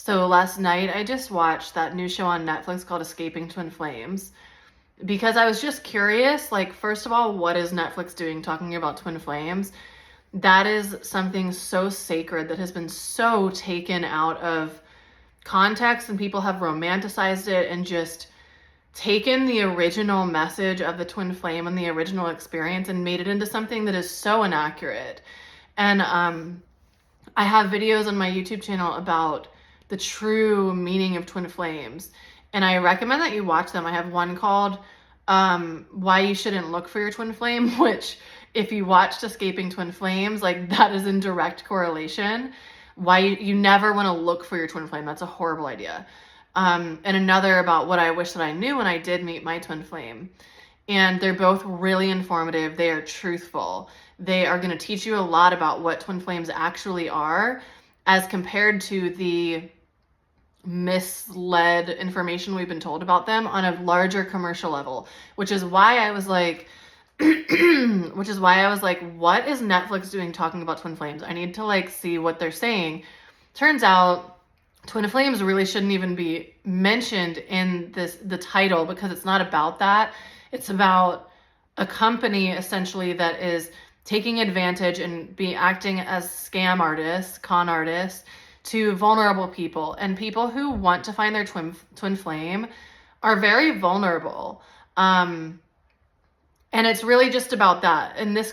So last night I just watched that new show on Netflix called Escaping Twin Flames because I was just curious, like, first of all, what is Netflix doing talking about twin flames? That is something so sacred that has been so taken out of context, and people have romanticized it and just taken the original message of the twin flame and the original experience and made it into something that is so inaccurate. And I have videos on my YouTube channel about the true meaning of twin flames, and I recommend that you watch them. I have one called Why You Shouldn't Look for Your Twin Flame, which if you watched Escaping Twin Flames, like, that is in direct correlation. Why you never want to look for your twin flame. That's a horrible idea. And another about what I wish that I knew when I did meet my twin flame. And they're both really informative. They are truthful. They are going to teach you a lot about what twin flames actually are as compared to the misled information we've been told about them on a larger commercial level, which is why I was like, what is Netflix doing talking about twin flames? I need to like see what they're saying. Turns out twin flames really shouldn't even be mentioned in the title, because it's not about that. It's about a company essentially that is taking advantage and acting as scam artists, con artists, to vulnerable people. And people who want to find their twin flame are very vulnerable. And it's really just about that. And this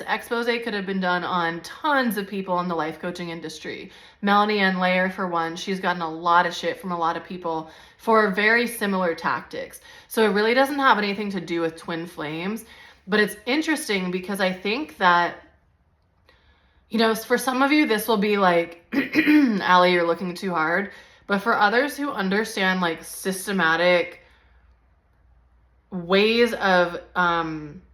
expose could have been done on tons of people in the life coaching industry. Melanie Ann Layer, for one, she's gotten a lot of shit from a lot of people for very similar tactics. So it really doesn't have anything to do with twin flames. But it's interesting because I think that, for some of you, this will be like, Allie, you're looking too hard. But for others who understand like systematic ways of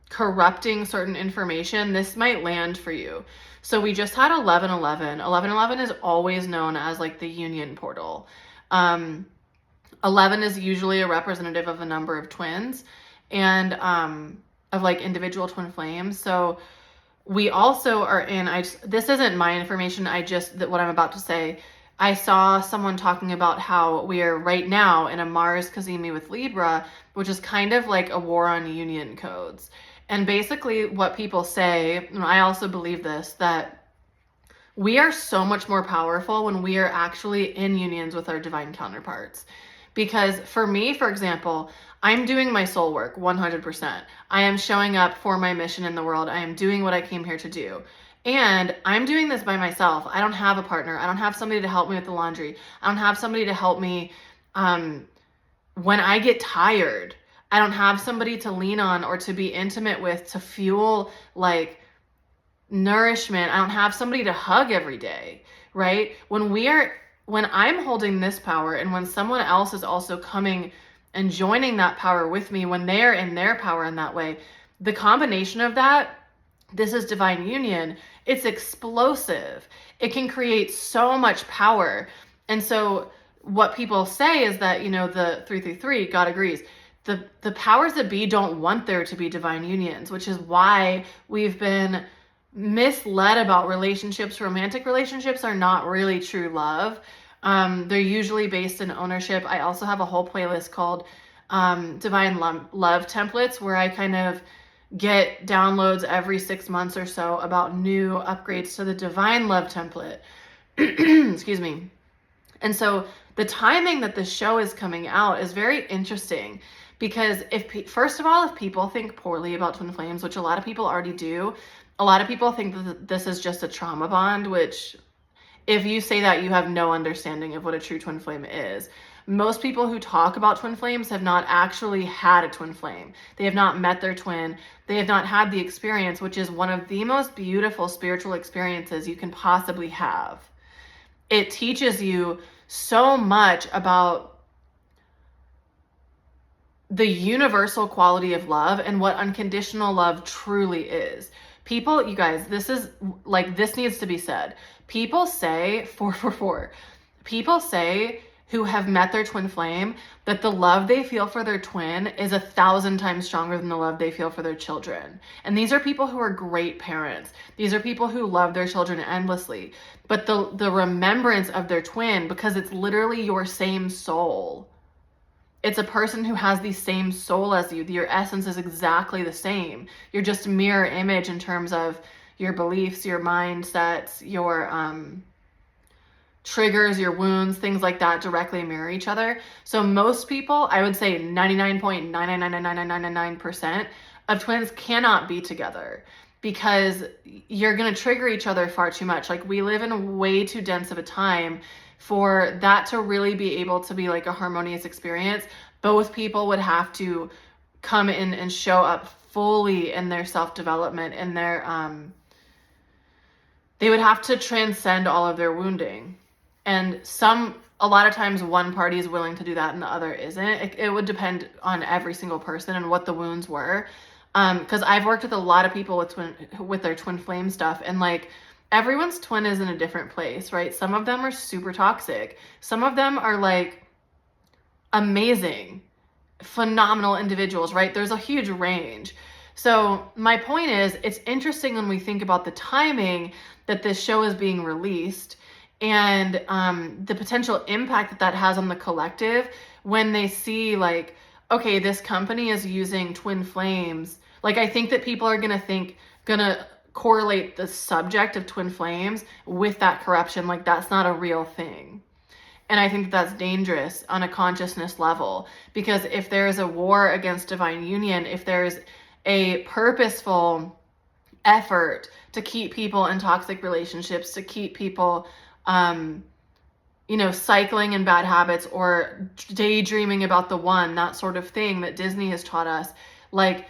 corrupting certain information, this might land for you. So we just had 11/11. 11/11 is always known as like the union portal. 11 is usually a representative of a number of twins and of like individual twin flames. So we also are in, this isn't my information, what I'm about to say, I saw someone talking about how we are right now in a Mars Cazimi with Libra, which is kind of like a war on union codes. And basically what people say, and I also believe this, that we are so much more powerful when we are actually in unions with our divine counterparts. Because for me, for example, I'm doing my soul work 100%. I am showing up for my mission in the world. I am doing what I came here to do. And I'm doing this by myself. I don't have a partner. I don't have somebody to help me with the laundry. I don't have somebody to help me when I get tired. I don't have somebody to lean on or to be intimate with to fuel like nourishment. I don't have somebody to hug every day, right? When I'm holding this power and when someone else is also coming and joining that power with me, when they're in their power in that way, the combination of that, this is divine union. It's explosive. It can create so much power. And so what people say is that, the 333, God agrees, the powers that be don't want there to be divine unions, which is why we've been misled about relationships. Romantic relationships are not really true love. They're usually based in ownership. I also have a whole playlist called Divine Love Templates, where I kind of get downloads every 6 months or so about new upgrades to the Divine Love Template. Excuse me. And so the timing that the show is coming out is very interesting, because first of all, if people think poorly about twin flames, which a lot of people already do, a lot of people think that this is just a trauma bond, which if you say that, you have no understanding of what a true twin flame is. Most people who talk about twin flames have not actually had a twin flame. They have not met their twin. They have not had the experience, which is one of the most beautiful spiritual experiences you can possibly have. It teaches you so much about the universal quality of love and what unconditional love truly is. People, you guys, this needs to be said. People say, 444, people say who have met their twin flame that the love they feel for their twin is 1,000 times stronger than the love they feel for their children. And these are people who are great parents. These are people who love their children endlessly. But the remembrance of their twin, because it's literally your same soul. It's a person who has the same soul as you. Your essence is exactly the same. You're just a mirror image in terms of your beliefs, your mindsets, your triggers, your wounds, things like that directly mirror each other. So most people, I would say 99.9999999% of twins cannot be together because you're going to trigger each other far too much. Like, we live in way too dense of a time for that to really be able to be like a harmonious experience. Both people would have to come in and show up fully in their self-development, and their they would have to transcend all of their wounding. And a lot of times one party is willing to do that and the other isn't. It would depend on every single person and what the wounds were. Because I've worked with a lot of people with their twin flame stuff, and like, everyone's twin is in a different place, right? Some of them are super toxic. Some of them are like amazing, phenomenal individuals, right? There's a huge range. So my point is, it's interesting when we think about the timing that this show is being released, and the potential impact that that has on the collective when they see like, okay, this company is using twin flames. Like, I think that people are gonna correlate the subject of twin flames with that corruption. Like, that's not a real thing. And I think that that's dangerous on a consciousness level, because if there is a war against divine union, if there's a purposeful effort to keep people in toxic relationships, to keep people cycling in bad habits or daydreaming about the one, that sort of thing that Disney has taught us, like,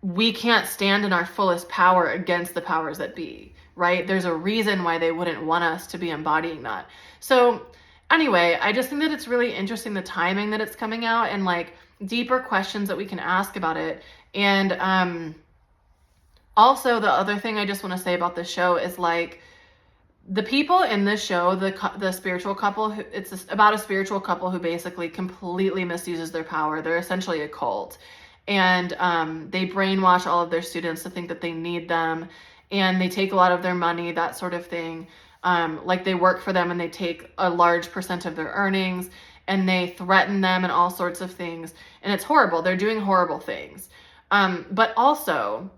we can't stand in our fullest power against the powers that be, right? There's a reason why they wouldn't want us to be embodying that. So anyway, I just think that it's really interesting, the timing that it's coming out, and like deeper questions that we can ask about it. And also, the other thing I just want to say about this show is like, the people in this show, the spiritual couple, it's about a spiritual couple who basically completely misuses their power. They're essentially a cult. And they brainwash all of their students to think that they need them, and they take a lot of their money, that sort of thing. Like, they work for them and they take a large percent of their earnings, and they threaten them and all sorts of things. And it's horrible. They're doing horrible things. But also,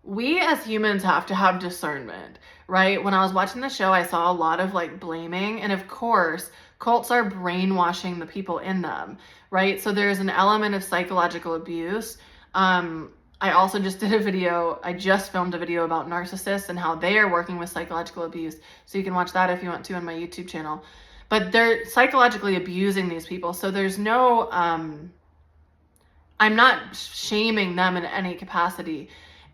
we as humans have to have discernment, right? When I was watching the show, I saw a lot of like blaming, and of course, cults are brainwashing the people in them, right? So there's an element of psychological abuse. I also just did a video, I just filmed a video about narcissists and how they are working with psychological abuse. So you can watch that if you want to on my YouTube channel. But they're psychologically abusing these people. So there's no, I'm not shaming them in any capacity.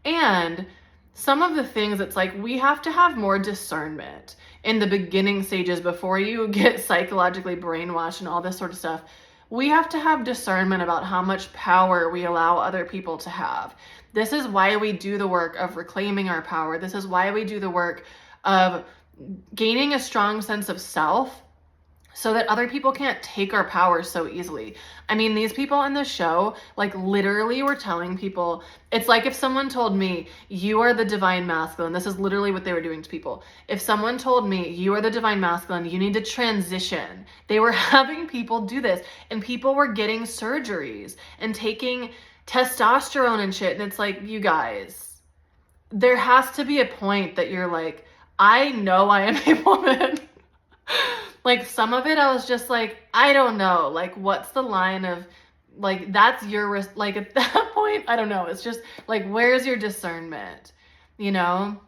And some of the things, it's like, we have to have more discernment in the beginning stages before you get psychologically brainwashed and all this sort of stuff. We have to have discernment about how much power we allow other people to have. This is why we do the work of reclaiming our power. This is why we do the work of gaining a strong sense of self, so that other people can't take our power so easily. I mean, these people in the show, like, literally were telling people, it's like if someone told me, you are the divine masculine. This is literally what they were doing to people. If someone told me, you are the divine masculine, you need to transition. They were having people do this, and people were getting surgeries and taking testosterone and shit. And it's like, you guys, there has to be a point that you're like, I know I am a woman. Like, some of it, I was just like, I don't know. Like, what's the line of, like, that's your, like, at that point, I don't know. It's just, like, where's your discernment, you know?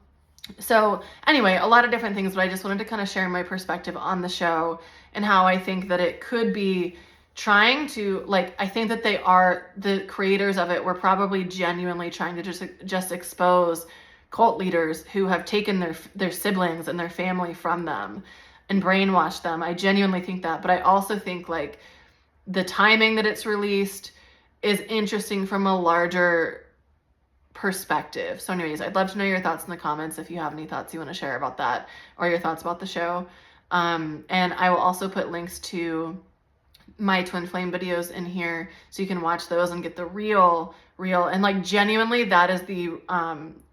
So, anyway, a lot of different things, but I just wanted to kind of share my perspective on the show and how I think that it could be trying to, like, I think that the creators of it were probably genuinely trying to just expose cult leaders who have taken their siblings and their family from them and brainwash them. I genuinely think that. But I also think, like, the timing that it's released is interesting from a larger perspective. So anyways, I'd love to know your thoughts in the comments if you have any thoughts you want to share about that, or your thoughts about the show. And I will also put links to my twin flame videos in here so you can watch those and get the real and like genuinely that is the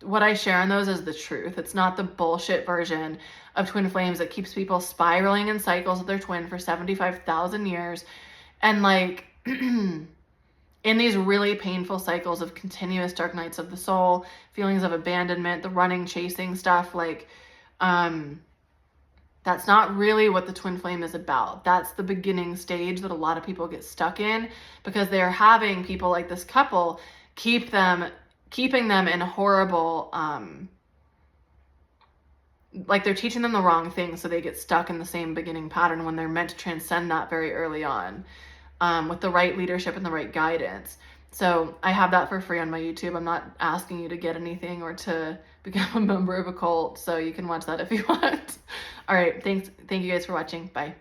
what I share in those is the truth. It's not the bullshit version of twin flames that keeps people spiraling in cycles with their twin for 75,000 years and like in these really painful cycles of continuous dark nights of the soul, feelings of abandonment, the running, chasing stuff, like that's not really what the twin flame is about. That's the beginning stage that a lot of people get stuck in because they're having people like this couple keeping them in horrible, like they're teaching them the wrong thing, so they get stuck in the same beginning pattern when they're meant to transcend that very early on, with the right leadership and the right guidance. So I have that for free on my YouTube. I'm not asking you to get anything or to become a member of a cult, so you can watch that if you want. All right, thank you guys for watching. Bye.